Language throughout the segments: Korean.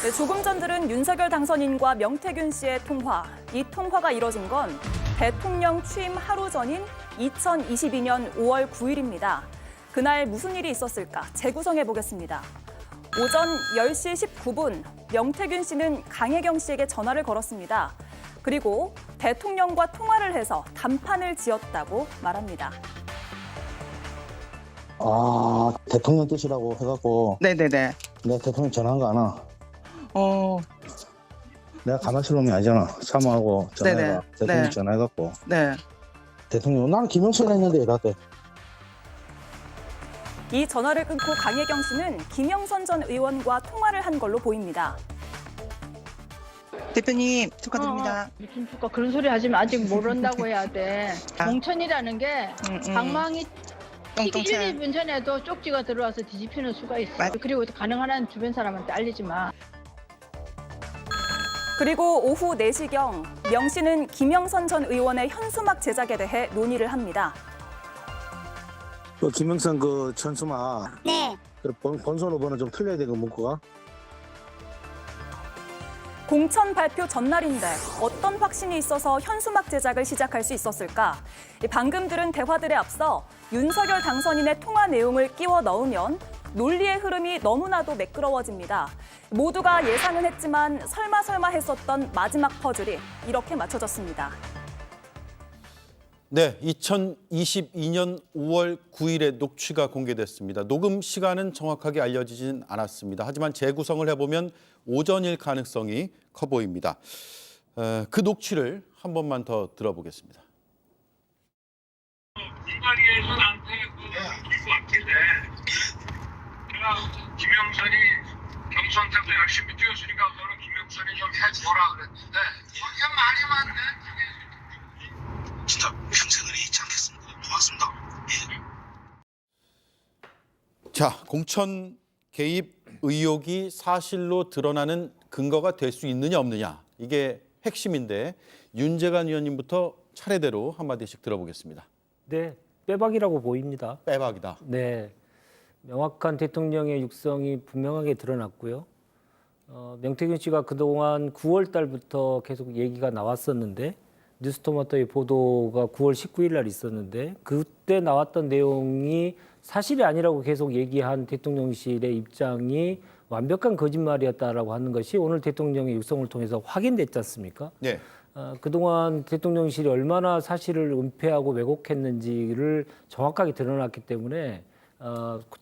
네, 조금 전 들은 윤석열 당선인과 명태균 씨의 통화. 이 통화가 이뤄진 건 대통령 취임 하루 전인 2022년 5월 9일입니다. 그날 무슨 일이 있었을까 재구성해 보겠습니다. 오전 10시 19분 명태균 씨는 강혜경 씨에게 전화를 걸었습니다. 그리고 대통령과 통화를 해서 담판을 지었다고 말합니다. 아, 대통령 뜻이라고 해갖고 네네네. 내가 대통령 전화한 거 아나? 어, 내가 가만히 있을 놈이 아니잖아. 사모하고 전화해가 네네. 대통령 네. 전화해갖고 네. 대통령 나는 김영철 했는데 나한테 이 전화를 끊고 강혜경 씨는 김영선 전 의원과 통화를 한 걸로 보입니다. 대표님 축하드립니다. 무슨 축가 그런 소리 하지 마. 아직 모른다고 해야 돼. 아. 공천이라는 게 방망이 똥똥차. 1, 2분 전에도 쪽지가 들어와서 뒤집히는 수가 있어. 맞- 그리고 가능한 한 주변 사람한테 알리지 마. 그리고 오후 4시경 명 씨는 김영선 전 의원의 현수막 제작에 대해 논의를 합니다. 그 김영선 그 천수마 네. 본선 후보는 좀 틀려야 되고 문구가 공천 발표 전날인데 어떤 확신이 있어서 현수막 제작을 시작할 수 있었을까? 방금 들은 대화들에 앞서 윤석열 당선인의 통화 내용을 끼워 넣으면 논리의 흐름이 너무나도 매끄러워집니다. 모두가 예상은 했지만 설마 했었던 마지막 퍼즐이 이렇게 맞춰졌습니다. 네, 2022년 5월 9일에 녹취가 공개됐습니다. 녹음 시간은 정확하게 알려지진 않았습니다. 하지만 재구성을 해보면 오전일 가능성이 커 보입니다. 그 녹취를 한 번만 더 들어보겠습니다. 공간위에서 나한테 그 왔길래 제가 김영선이 경선 때도 열심히 뛰었으니까 너는 김영선이 좀 해줘라 그랬는데 거기가 말이 많네. 진짜 평생을 잊지 않겠습니다. 고맙습니다. 자, 공천 개입 의혹이 사실로 드러나는 근거가 될 수 있느냐 없느냐, 이게 핵심인데 윤재관 의원님부터 차례대로 한마디씩 들어보겠습니다. 네, 빼박이라고 보입니다. 빼박이다. 네, 명확한 대통령의 육성이 분명하게 드러났고요. 명태균 씨가 그동안 9월 달부터 계속 얘기가 나왔었는데 뉴스토마토의 보도가 9월 19일 날 있었는데 그때 나왔던 내용이 사실이 아니라고 계속 얘기한 대통령실의 입장이 완벽한 거짓말이었다라고 하는 것이 오늘 대통령의 육성을 통해서 확인됐지 않습니까? 네. 그동안 대통령실이 얼마나 사실을 은폐하고 왜곡했는지를 정확하게 드러났기 때문에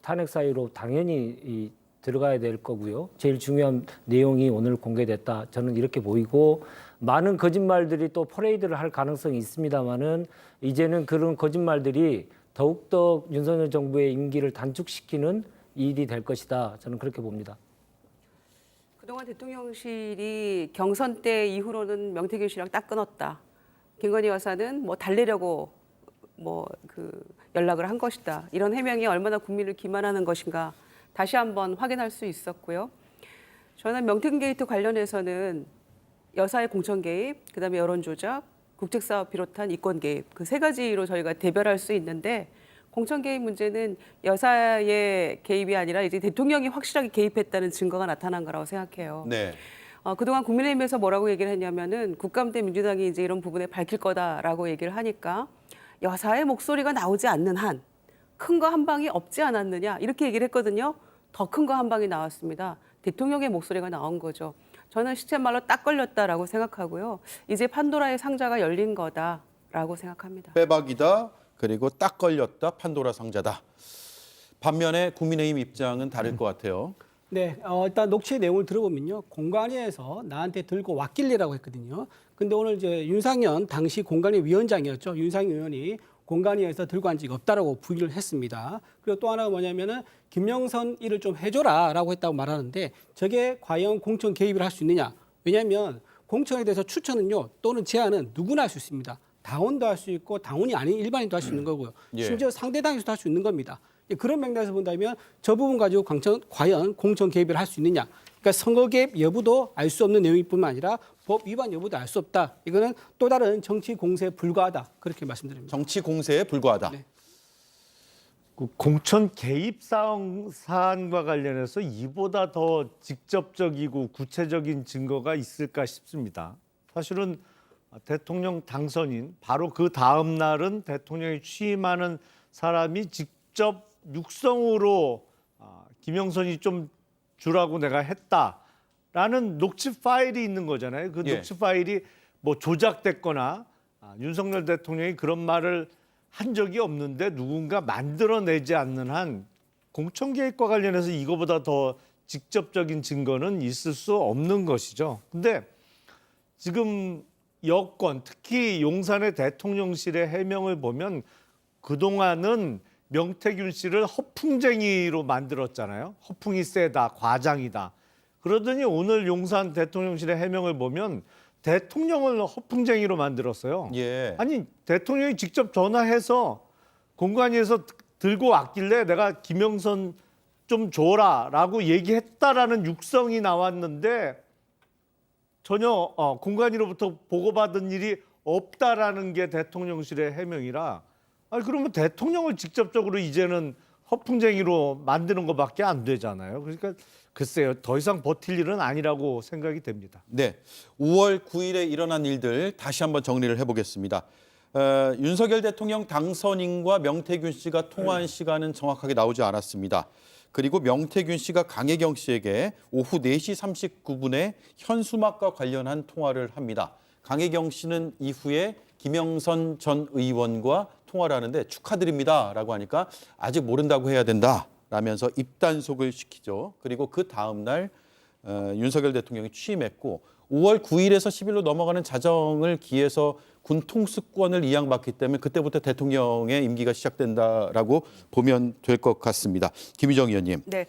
탄핵 사유로 당연히 들어가야 될 거고요. 제일 중요한 내용이 오늘 공개됐다. 저는 이렇게 보이고 많은 거짓말들이 또 퍼레이드를 할 가능성이 있습니다만은 이제는 그런 거짓말들이 더욱더 윤석열 정부의 임기를 단축시키는 일이 될 것이다. 저는 그렇게 봅니다. 그동안 대통령실이 경선 때 이후로는 명태균 씨랑 딱 끊었다. 김건희 여사는 뭐 달래려고 연락을 한 것이다. 이런 해명이 얼마나 국민을 기만하는 것인가 다시 한번 확인할 수 있었고요. 저는 명태균 게이트 관련해서는 여사의 공천 개입, 그다음에 여론 조작, 국책 사업 비롯한 이권 개입 그 세 가지로 저희가 대별할 수 있는데 공천 개입 문제는 여사의 개입이 아니라 이제 대통령이 확실하게 개입했다는 증거가 나타난 거라고 생각해요. 네. 그동안 국민의힘에서 뭐라고 얘기를 했냐면은 국감때 민주당이 이제 이런 부분에 밝힐 거다라고 얘기를 하니까 여사의 목소리가 나오지 않는 한 큰 거 한 방이 없지 않았느냐 이렇게 얘기를 했거든요. 더 큰 거 한 방이 나왔습니다. 대통령의 목소리가 나온 거죠. 저는 시쳇말로 딱 걸렸다라고 생각하고요. 이제 판도라의 상자가 열린 거다라고 생각합니다. 빼박이다. 그리고 딱 걸렸다. 판도라 상자다. 반면에 국민의힘 입장은 다를 것 같아요. 네, 일단 녹취 내용을 들어보면요. 공관위에서 나한테 들고 왔길래라고 했거든요. 근데 오늘 이제 윤상현 당시 공관위 위원장이었죠. 윤상현 의원이 공관위에서 들고 간 적이 없다라고 부인을 했습니다. 그리고 또 하나가 뭐냐면은 김영선 일을 좀 해줘라라고 했다고 말하는데 저게 과연 공천 개입을 할 수 있느냐? 왜냐하면 공천에 대해서 추천은요 또는 제안은 누구나 할 수 있습니다. 당원도 할 수 있고 당원이 아닌 일반인도 할 수 있는 거고요. 예. 심지어 상대당에서도 할 수 있는 겁니다. 그런 맥락에서 본다면 저 부분 가지고 과연 공천 개입을 할 수 있느냐. 그러니까 선거 개입 여부도 알 수 없는 내용일 뿐만 아니라 법 위반 여부도 알 수 없다. 이거는 또 다른 정치 공세에 불과하다. 그렇게 말씀드립니다. 정치 공세에 불과하다. 네. 그 공천 개입 사안과 관련해서 이보다 더 직접적이고 구체적인 증거가 있을까 싶습니다. 사실은 대통령 당선인 바로 그 다음 날은 대통령이 취임하는 사람이 직접 육성으로 김영선이 좀 주라고 내가 했다라는 녹취 파일이 있는 거잖아요. 그 예. 녹취 파일이 뭐 조작됐거나 윤석열 대통령이 그런 말을 한 적이 없는데 누군가 만들어내지 않는 한 공천 개입과 관련해서 이거보다 더 직접적인 증거는 있을 수 없는 것이죠. 근데 지금 여권, 특히 용산의 대통령실의 해명을 보면 그동안은 명태균 씨를 허풍쟁이로 만들었잖아요. 허풍이 세다, 과장이다. 그러더니 오늘 용산 대통령실의 해명을 보면 대통령을 허풍쟁이로 만들었어요. 예. 아니 대통령이 직접 전화해서 공관위에서 들고 왔길래 내가 김영선 좀 줘라라고 얘기했다라는 육성이 나왔는데 전혀 공관위로부터 보고받은 일이 없다라는 게 대통령실의 해명이라 아니 그러면 대통령을 직접적으로 이제는 허풍쟁이로 만드는 것밖에 안 되잖아요. 그러니까 글쎄요, 더 이상 버틸 일은 아니라고 생각이 됩니다. 네, 5월 9일에 일어난 일들 다시 한번 정리를 해보겠습니다. 윤석열 대통령 당선인과 명태균 씨가 통화한 시간은 정확하게 나오지 않았습니다. 그리고 명태균 씨가 강혜경 씨에게 오후 4시 39분에 현수막과 관련한 통화를 합니다. 강혜경 씨는 이후에 김영선 전 의원과 통화를 하는데 축하드립니다라고 하니까 아직 모른다고 해야 된다. 라면서 입단속을 시키죠. 그리고 그 다음 날 윤석열 대통령이 취임했고 5월 9일에서 10일로 넘어가는 자정을 기해서 군 통수권을 이양받기 때문에 그때부터 대통령의 임기가 시작된다라고 보면 될 것 같습니다. 김희정 의원님. 네.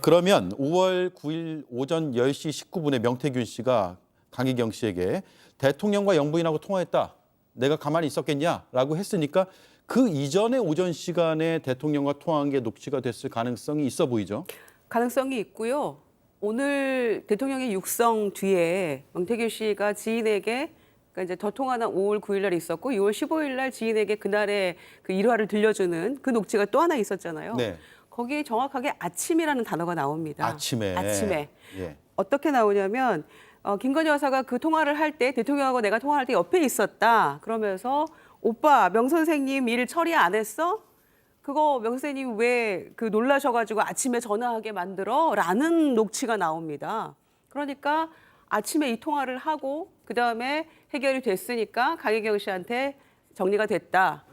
그러면 5월 9일 오전 10시 19분에 명태균 씨가 강희경 씨에게 대통령과 영부인하고 통화했다. 내가 가만히 있었겠냐라고 했으니까 그 이전에 오전 시간에 대통령과 통화한 게 녹취가 됐을 가능성이 있어 보이죠? 가능성이 있고요. 오늘 대통령의 육성 뒤에 명태균 씨가 지인에게 그러니까 이제 더 통화는 5월 9일 날 있었고 6월 15일 날 지인에게 그날의 그 일화를 들려주는 그 녹취가 또 하나 있었잖아요. 네. 거기에 정확하게 아침이라는 단어가 나옵니다. 아침에. 예. 어떻게 나오냐면 김건희 여사가 그 통화를 할 때 대통령하고 내가 통화할 때 옆에 있었다. 그러면서 오빠 명 선생님 일 처리 안 했어? 그거 명 선생님 왜 그 놀라셔가지고 아침에 전화하게 만들어? 라는 녹취가 나옵니다. 그러니까 아침에 이 통화를 하고 그다음에 해결이 됐으니까 강혜경 씨한테 정리가 됐다.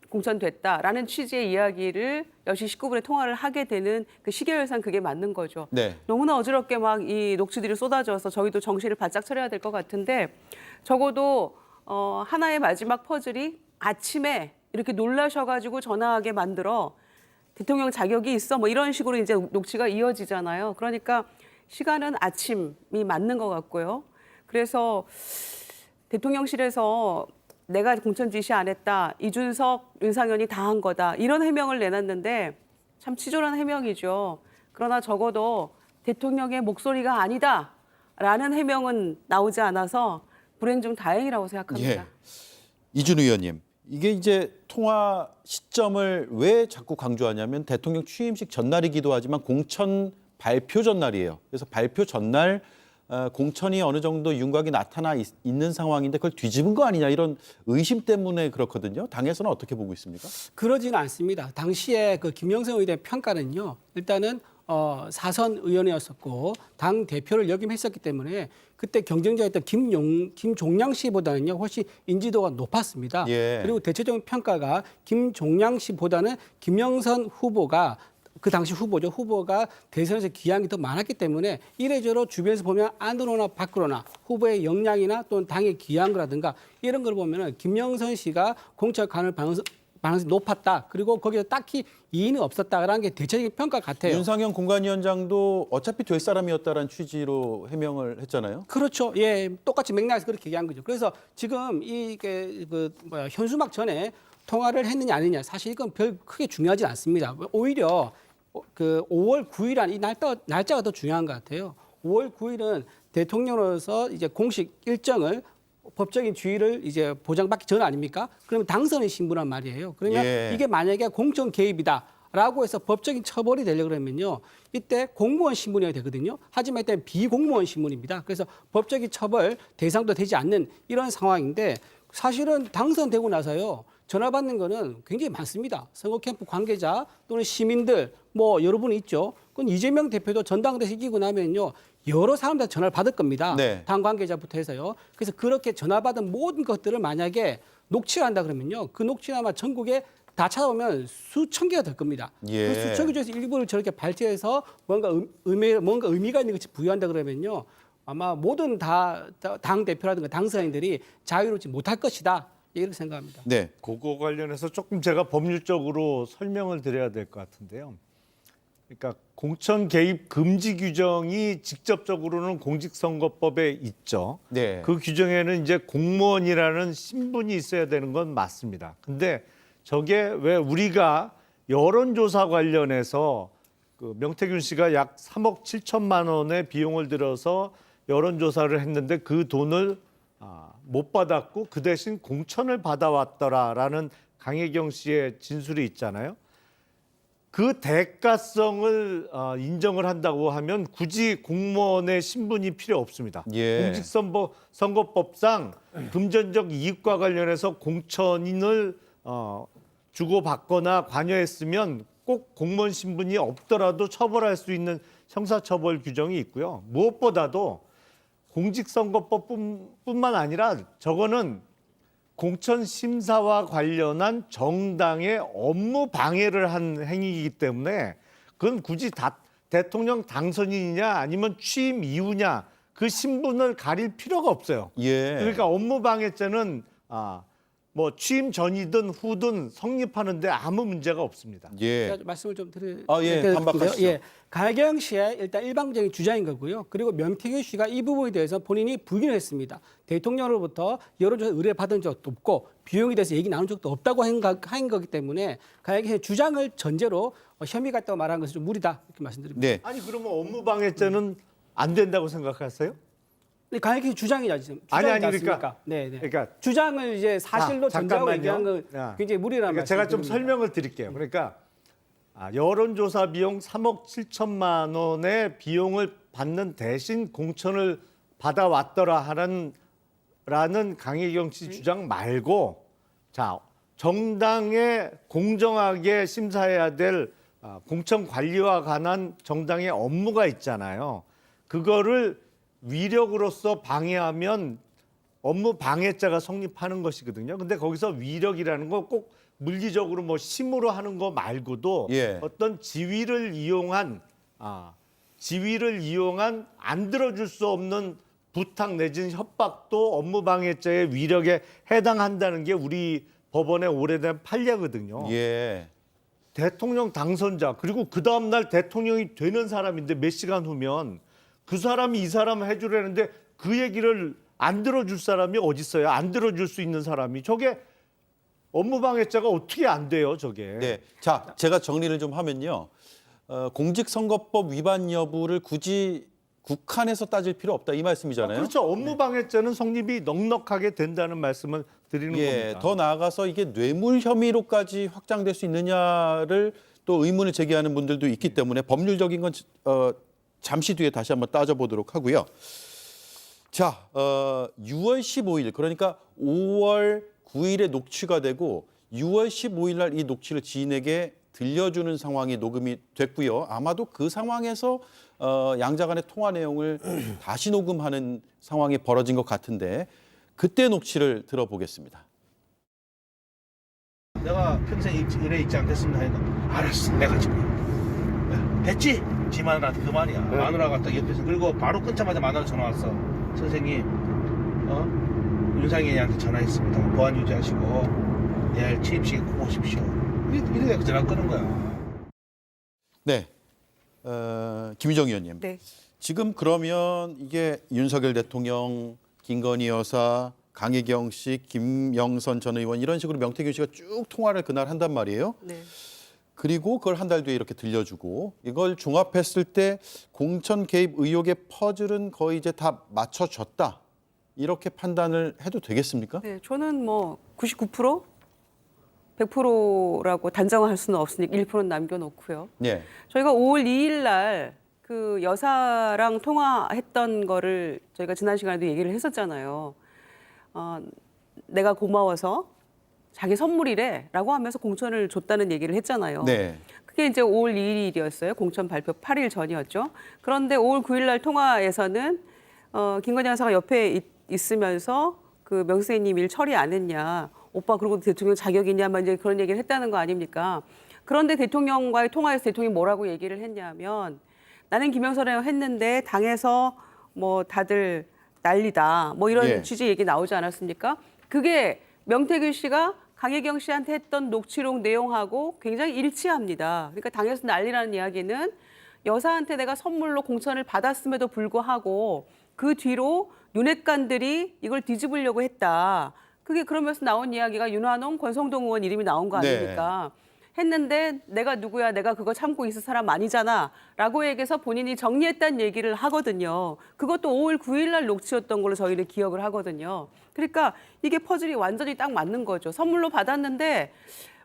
공천됐다라는 취지의 이야기를 10시 19분에 통화를 하게 되는 그 시계열상 그게 맞는 거죠. 네. 너무나 어지럽게 막 이 녹취들이 쏟아져서 저희도 정신을 바짝 차려야 될 것 같은데 적어도 하나의 마지막 퍼즐이 아침에 이렇게 놀라셔가지고 전화하게 만들어 대통령 자격이 있어 뭐 이런 식으로 이제 녹취가 이어지잖아요. 그러니까 시간은 아침이 맞는 것 같고요. 그래서 대통령실에서 내가 공천 지시 안 했다. 이준석, 윤상현이 다 한 거다. 이런 해명을 내놨는데 참 치졸한 해명이죠. 그러나 적어도 대통령의 목소리가 아니다. 라는 해명은 나오지 않아서 불행 중 다행이라고 생각합니다. 예. 이준 의원님, 이게 이제 통화 시점을 왜 자꾸 강조하냐면 대통령 취임식 전날이기도 하지만 공천 발표 전날이에요. 그래서 발표 전날 공천이 어느 정도 윤곽이 나타나 있는 상황인데 그걸 뒤집은 거 아니냐 이런 의심 때문에 그렇거든요. 당에서는 어떻게 보고 있습니까? 그러지는 않습니다. 당시에 그 김영선 의원의 평가는요. 일단은 사선 의원이었었고 당 대표를 역임했었기 때문에 그때 경쟁자였던 김종량 씨보다는요 훨씬 인지도가 높았습니다. 예. 그리고 대체적인 평가가 김종량 씨보다는 김영선 후보가 그 당시 후보죠. 후보가 대선에서 기량이 더 많았기 때문에 이래저래 주변에서 보면 안으로나 밖으로나 후보의 역량이나 또는 당의 기량이라든가 이런 걸 보면은 김영선 씨가 공천 가능성이 높았다. 그리고 거기서 딱히 이인이 없었다라는 게 대체적인 평가 같아요. 윤상현 공관위원장도 어차피 될 사람이었다라는 취지로 해명을 했잖아요. 그렇죠. 예, 똑같이 맥락에서 그렇게 얘기한 거죠. 그래서 지금 이게 현수막 전에 통화를 했느냐 아니냐 사실 이건 별 크게 중요하지 않습니다. 오히려 그 5월 9일이라는 이 날짜가 더 중요한 것 같아요. 5월 9일은 대통령으로서 이제 공식 일정을 법적인 지위를 이제 보장받기 전 아닙니까? 그러면 당선인 신분란 말이에요. 그러면 예. 이게 만약에 공천 개입이다라고 해서 법적인 처벌이 되려고 그러면요. 이때 공무원 신분이 되거든요. 하지만 이때 비공무원 신분입니다. 그래서 법적인 처벌 대상도 되지 않는 이런 상황인데 사실은 당선되고 나서요. 전화 받는 거는 굉장히 많습니다. 선거 캠프 관계자 또는 시민들 뭐 여러분이 있죠. 그건 이재명 대표도 전당대회 이기고 나면요. 여러 사람들 전화를 받을 겁니다. 네. 당 관계자부터 해서요. 그래서 그렇게 전화받은 모든 것들을 만약에 녹취를 한다 그러면요. 그 녹취는 아마 전국에 다 찾아보면 수천 개가 될 겁니다. 예. 그 수천 개 중에서 일부를 저렇게 발췌해서 뭔가 의미가 있는 것이 부여한다 그러면요. 아마 모든 당 대표라든가 당선인들이 자유롭지 못할 것이다. 이렇게 생각합니다. 네. 그거 관련해서 조금 제가 법률적으로 설명을 드려야 될 것 같은데요. 그러니까 공천 개입 금지 규정이 직접적으로는 공직선거법에 있죠. 네. 그 규정에는 이제 공무원이라는 신분이 있어야 되는 건 맞습니다. 근데 저게 왜 우리가 여론조사 관련해서 그 명태균 씨가 약 3억 7천만 원의 비용을 들여서 여론조사를 했는데 그 돈을 못 받았고 그 대신 공천을 받아왔더라라는 강혜경 씨의 진술이 있잖아요. 그 대가성을 인정을 한다고 하면 굳이 공무원의 신분이 필요 없습니다. 예. 공직선거법상 금전적 이익과 관련해서 공천인을 주고받거나 관여했으면 꼭 공무원 신분이 없더라도 처벌할 수 있는 형사처벌 규정이 있고요. 무엇보다도 공직선거법뿐만 아니라 저거는 공천심사와 관련한 정당의 업무 방해를 한 행위이기 때문에 그건 굳이 대통령 당선인이냐 아니면 취임 이후냐 그 신분을 가릴 필요가 없어요. 예. 그러니까 업무 방해죄는 뭐 취임 전이든 후든 성립하는데 아무 문제가 없습니다. 예. 제가 말씀을 좀 예, 반박하시죠. 예, 강혜경 씨의 일단 일방적인 주장인 거고요. 그리고 명태균 씨가 이 부분에 대해서 본인이 부인을 했습니다. 대통령으로부터 여론조사 의뢰 받은 적도 없고 비용에 대해서 얘기 나눈 적도 없다고 한 거기 때문에 강혜경 씨의 주장을 전제로 혐의가 있다고 말한 것은 좀 무리다 이렇게 말씀드립니다. 네. 아니 그러면 업무 방해죄는 안 된다고 생각하세요? 강혜경 씨 주장이죠 지금. 아니, 주장이지 그러니까- 않습니까? 네, 네. 그러니까 주장을 이제 사실로 전제하고 잠깐만요. 얘기한 건 야. 굉장히 무리라는 그러니까 제가 좀 말씀드립니다. 설명을 드릴게요. 그러니까 여론조사 비용 3억 7천만 원의 비용을 받는 대신 공천을 받아왔더라 라는 강혜경 씨 주장 말고 자 정당에 공정하게 심사해야 될 공천 관리와 관한 정당의 업무가 있잖아요. 그거를 위력으로서 방해하면 업무 방해죄가 성립하는 것이거든요. 근데 거기서 위력이라는 거 꼭 물리적으로 뭐 힘으로 하는 거 말고도 예. 어떤 지위를 이용한 안 들어줄 수 없는 부탁 내지는 협박도 업무 방해죄의 위력에 해당한다는 게 우리 법원의 오래된 판례거든요. 예. 대통령 당선자 그리고 그 다음 날 대통령이 되는 사람인데 몇 시간 후면 그 사람이 이 사람을 해주려는데 그 얘기를 안 들어줄 사람이 어디 있어요? 안 들어줄 수 있는 사람이 저게 업무방해죄가 어떻게 안 돼요, 저게? 네. 자, 제가 정리를 좀 하면요. 공직선거법 위반 여부를 굳이 국한에서 따질 필요 없다 이 말씀이잖아요. 그렇죠. 업무방해죄는 성립이 넉넉하게 된다는 말씀을 드리는 예, 겁니다. 더 나아가서 이게 뇌물 혐의로까지 확장될 수 있느냐를 또 의문을 제기하는 분들도 있기 때문에 법률적인 건 잠시 뒤에 다시 한번 따져보도록 하고요. 자, 6월 15일 그러니까 5월 9일에 녹취가 되고 6월 15일 날 이 녹취를 지인에게 들려주는 상황이 녹음이 됐고요. 아마도 그 상황에서 양자 간의 통화 내용을 다시 녹음하는 상황이 벌어진 것 같은데 그때 녹취를 들어보겠습니다. 내가 평생 일에 있지 않겠습니다 하니까 알았어 내가 지금 했지? 지 마누라한테 그 말이야. 마누라가 딱 옆에서 그리고 바로 끊자마자 마누라 전화 왔어. 선생님 윤상현이한테 전화했습니다. 보안 유지하시고 내일 취임식에 꼭 오십시오. 이래 전화 끊은 거야. 네, 김희정 의원님. 네. 지금 그러면 이게 윤석열 대통령, 김건희 여사, 강혜경 씨, 김영선 전 의원 이런 식으로 명태균 씨가 쭉 통화를 그날 한단 말이에요. 네. 그리고 그걸 한 달 뒤에 이렇게 들려주고 이걸 종합했을 때 공천 개입 의혹의 퍼즐은 거의 이제 다 맞춰졌다. 이렇게 판단을 해도 되겠습니까? 네, 저는 뭐 99%, 100%라고 단정할 수는 없으니까 1%는 남겨놓고요. 예. 저희가 5월 2일 날 그 여사랑 통화했던 거를 저희가 지난 시간에도 얘기를 했었잖아요. 내가 고마워서 자기 선물이래라고 하면서 공천을 줬다는 얘기를 했잖아요. 네. 그게 이제 5월 2일이었어요. 공천 발표 8일 전이었죠. 그런데 5월 9일 날 통화에서는 김건희 여사가 옆에 있으면서 그 명세님 일 처리 안 했냐. 오빠 그리고 대통령 자격 있냐만 이제 그런 얘기를 했다는 거 아닙니까? 그런데 대통령과의 통화에서 대통령이 뭐라고 얘기를 했냐면 나는 김영선이랑 했는데 당에서 뭐 다들 난리다. 뭐 이런 예. 취지 얘기 나오지 않았습니까? 그게 명태균 씨가 강혜경 씨한테 했던 녹취록 내용하고 굉장히 일치합니다. 그러니까 당에서 난리라는 이야기는 여사한테 내가 선물로 공천을 받았음에도 불구하고 그 뒤로 윤핵관들이 이걸 뒤집으려고 했다. 그게 그러면서 나온 이야기가 윤환홍, 권성동 의원 이름이 나온 거 아닙니까? 했는데 내가 누구야, 내가 그거 참고 있을 사람 아니잖아 라고 얘기해서 본인이 정리했다는 얘기를 하거든요. 그것도 5월 9일 날 녹취였던 걸로 저희는 기억을 하거든요. 그러니까 이게 퍼즐이 완전히 딱 맞는 거죠. 선물로 받았는데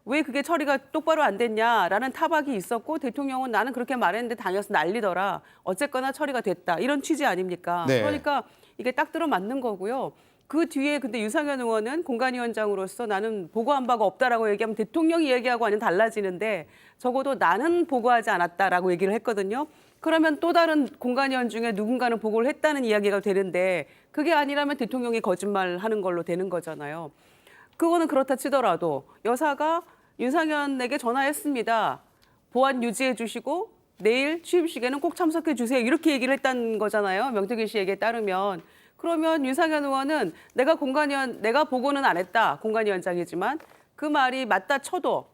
왜 그게 처리가 똑바로 안 됐냐라는 타박이 있었고 대통령은 나는 그렇게 말했는데 당에서 난리더라. 어쨌거나 처리가 됐다. 이런 취지 아닙니까? 네. 그러니까 이게 딱 들어맞는 거고요. 그 뒤에 근데 유상현 의원은 공관위원장으로서 나는 보고한 바가 없다라고 얘기하면 대통령이 얘기하고 완전 달라지는데 적어도 나는 보고하지 않았다라고 얘기를 했거든요. 그러면 또 다른 공관위원 중에 누군가는 보고를 했다는 이야기가 되는데 그게 아니라면 대통령이 거짓말하는 걸로 되는 거잖아요. 그거는 그렇다 치더라도 여사가 윤상현에게 전화했습니다. 보안 유지해 주시고 내일 취임식에는 꼭 참석해 주세요. 이렇게 얘기를 했다는 거잖아요. 명태균 씨 얘기에 따르면. 그러면 윤상현 의원은 내가 보고는 안 했다. 공관위원장이지만 그 말이 맞다 쳐도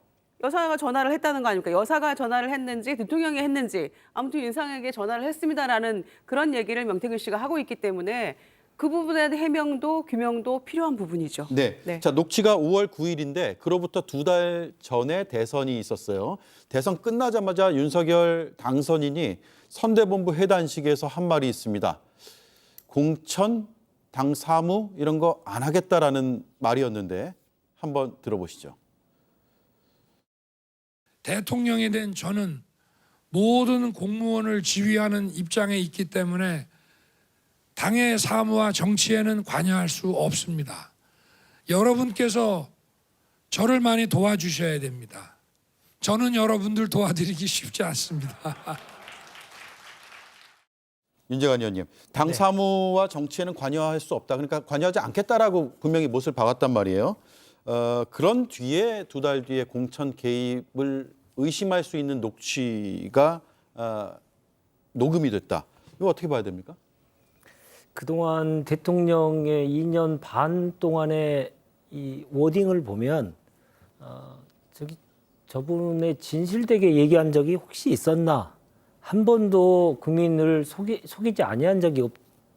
여사가 전화를 했다는 거 아닙니까? 여사가 전화를 했는지 대통령이 했는지 아무튼 윤상현에게 전화를 했습니다라는 그런 얘기를 명태균 씨가 하고 있기 때문에 그 부분에 대한 해명도 규명도 필요한 부분이죠. 네. 네. 자, 녹취가 5월 9일인데 그로부터 2달 전에 대선이 있었어요. 대선 끝나자마자 윤석열 당선인이 선대본부 회단식에서 한 말이 있습니다. 공천, 당 사무 이런 거 안 하겠다라는 말이었는데 한번 들어보시죠. 대통령에 대한 저는 모든 공무원을 지휘하는 입장에 있기 때문에 당의 사무와 정치에는 관여할 수 없습니다. 여러분께서 저를 많이 도와주셔야 됩니다. 저는 여러분들 도와드리기 쉽지 않습니다. 윤재관 의원님, 당 사무와 정치에는 관여할 수 없다. 그러니까 관여하지 않겠다라고 분명히 못을 박았단 말이에요. 그런 뒤에 2달 뒤에 공천 개입을 의심할 수 있는 녹취가 녹음이 됐다. 이거 어떻게 봐야 됩니까? 그동안 대통령의 2년 반 동안의 이 워딩을 보면 저분의 진실되게 얘기한 적이 혹시 있었나? 한 번도 국민을 속이지 아니한 적이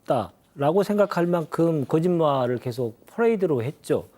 없다라고 생각할 만큼 거짓말을 계속 퍼레이드로 했죠.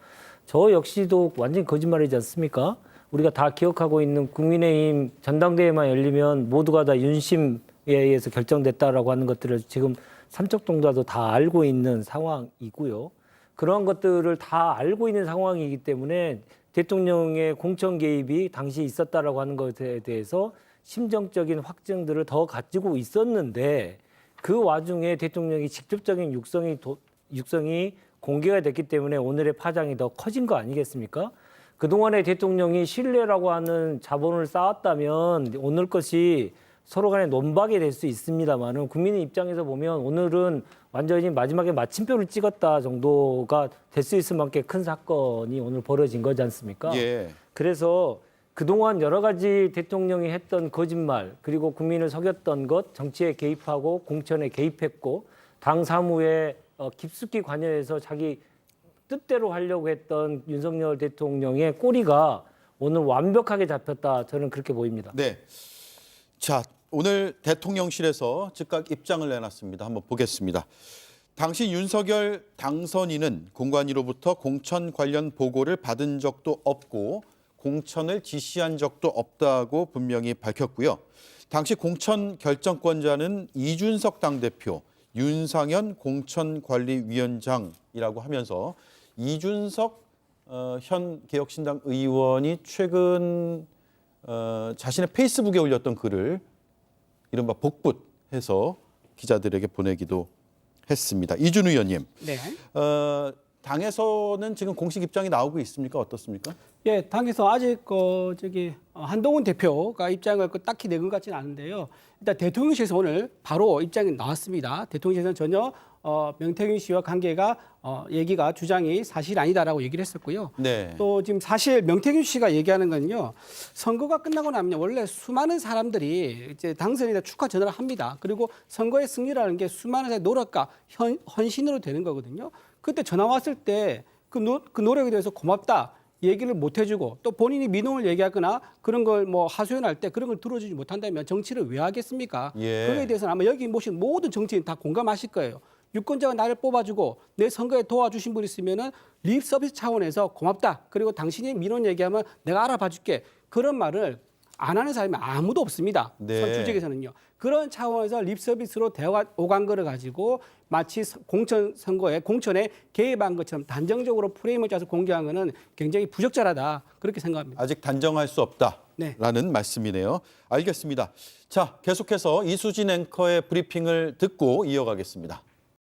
저 역시도 완전히 거짓말이지 않습니까? 우리가 다 기억하고 있는 국민의힘 전당대회만 열리면 모두가 다 윤심에 의해서 결정됐다라고 하는 것들을 지금 삼척동자도 다 알고 있는 상황이고요. 그러한 것들을 다 알고 있는 상황이기 때문에 대통령의 공천 개입이 당시 있었다라고 하는 것에 대해서 심정적인 확증들을 더 가지고 있었는데 그 와중에 대통령이 직접적인 육성이 공개가 됐기 때문에 오늘의 파장이 더 커진 거 아니겠습니까? 그동안에 대통령이 신뢰라고 하는 자본을 쌓았다면 오늘 것이 서로 간에 논박이 될 수 있습니다만은 국민의 입장에서 보면 오늘은 완전히 마지막에 마침표를 찍었다 정도가 될 수 있을 만큼 큰 사건이 오늘 벌어진 거지 않습니까? 예. 그래서 그동안 여러 가지 대통령이 했던 거짓말 그리고 국민을 속였던 것 정치에 개입하고 공천에 개입했고 당 사무에 깊숙이 관여해서 자기 뜻대로 하려고 했던 윤석열 대통령의 꼬리가 오늘 완벽하게 잡혔다. 저는 그렇게 보입니다. 네. 자, 오늘 대통령실에서 즉각 입장을 내놨습니다. 한번 보겠습니다. 당시 윤석열 당선인은 공관위로부터 공천 관련 보고를 받은 적도 없고 공천을 지시한 적도 없다고 분명히 밝혔고요. 당시 공천 결정권자는 이준석 당대표, 윤상현 공천관리위원장이라고 하면서 이준석 현 개혁신당 의원이 최근 자신의 페이스북에 올렸던 글을 이른바 복붙해서 기자들에게 보내기도 했습니다. 이준 의원님, 네. 당에서는 지금 공식 입장이 나오고 있습니까? 어떻습니까? 예, 당에서 아직 한동훈 대표가 입장을 딱히 내건 것 같지는 않은데요. 일단 대통령실에서 오늘 바로 입장이 나왔습니다. 대통령실에서는 전혀 명태균 씨와 관계가 주장이 사실 아니다라고 얘기를 했었고요. 네. 또 지금 사실 명태균 씨가 얘기하는 건요. 선거가 끝나고 나면 원래 수많은 사람들이 이제 당선인에 축하 전화를 합니다. 그리고 선거의 승리라는 게 수많은 사람의 노력과 헌신으로 되는 거거든요. 그때 전화 왔을 때 그 노력에 대해서 고맙다 얘기를 못 해주고 또 본인이 민원을 얘기하거나 그런 걸 하소연할 때 그런 걸 들어주지 못한다면 정치를 왜 하겠습니까? 예. 그거에 대해서는 아마 여기 모신 모든 정치인 다 공감하실 거예요. 유권자가 나를 뽑아주고 내 선거에 도와주신 분 있으면은 립 서비스 차원에서 고맙다. 그리고 당신이 민원 얘기하면 내가 알아봐줄게. 그런 말을 안 하는 사람이 아무도 없습니다. 네. 선출직에서는요. 그런 차원에서 립 서비스로 대화 오간 거를 가지고 마치 공천에 개입한 것처럼 단정적으로 프레임을 짜서 공개한 것은 굉장히 부적절하다. 그렇게 생각합니다. 아직 단정할 수 없다라는 네. 말씀이네요. 알겠습니다. 자, 계속해서 이수진 앵커의 브리핑을 듣고 이어가겠습니다.